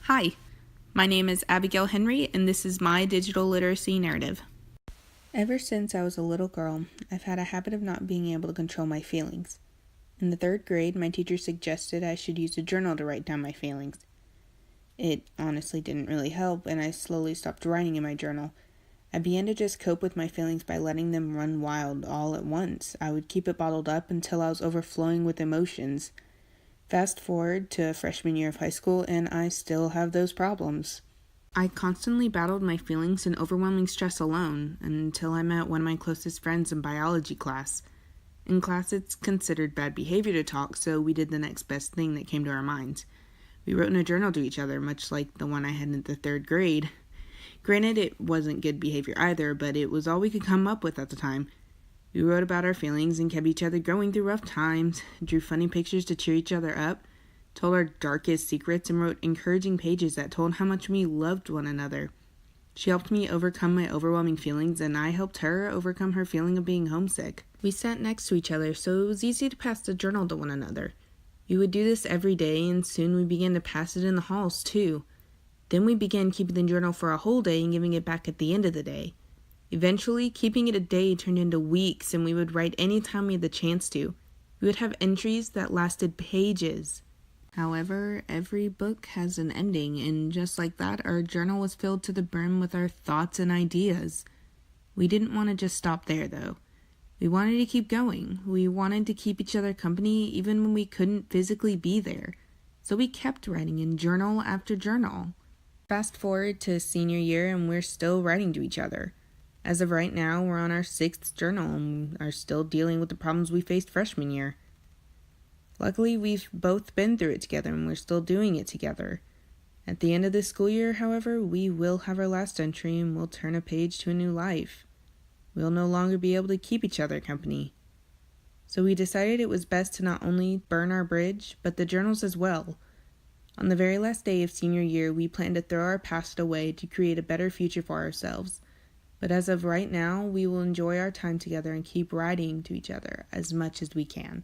Hi, my name is Abigail Henry, and this is my digital literacy narrative. Ever since I was a little girl, I've had a habit of not being able to control my feelings. In the 3rd grade, my teacher suggested I should use a journal to write down my feelings. It honestly didn't really help, and I slowly stopped writing in my journal. I began to just cope with my feelings by letting them run wild all at once. I would keep it bottled up until I was overflowing with emotions. Fast forward to freshman year of high school, and I still have those problems. I constantly battled my feelings and overwhelming stress alone until I met one of my closest friends in biology class. In class, it's considered bad behavior to talk, so we did the next best thing that came to our minds. We wrote in a journal to each other, much like the one I had in the 3rd grade. Granted, it wasn't good behavior either, but it was all we could come up with at the time. We wrote about our feelings and kept each other going through rough times, drew funny pictures to cheer each other up, told our darkest secrets, and wrote encouraging pages that told how much we loved one another. She helped me overcome my overwhelming feelings, and I helped her overcome her feeling of being homesick. We sat next to each other, so it was easy to pass the journal to one another. We would do this every day, and soon we began to pass it in the halls, too. Then we began keeping the journal for a whole day and giving it back at the end of the day. Eventually, keeping it a day turned into weeks, and we would write any time we had the chance to. We would have entries that lasted pages. However, every book has an ending, and just like that, our journal was filled to the brim with our thoughts and ideas. We didn't want to just stop there, though. We wanted to keep going. We wanted to keep each other company even when we couldn't physically be there. So we kept writing in journal after journal. Fast forward to senior year, and we're still writing to each other. As of right now, we're on our 6th journal and are still dealing with the problems we faced freshman year. Luckily, we've both been through it together and we're still doing it together. At the end of this school year, however, we will have our last entry and we'll turn a page to a new life. We'll no longer be able to keep each other company. So we decided it was best to not only burn our bridge, but the journals as well. On the very last day of senior year, we plan to throw our past away to create a better future for ourselves. But as of right now, we will enjoy our time together and keep writing to each other as much as we can.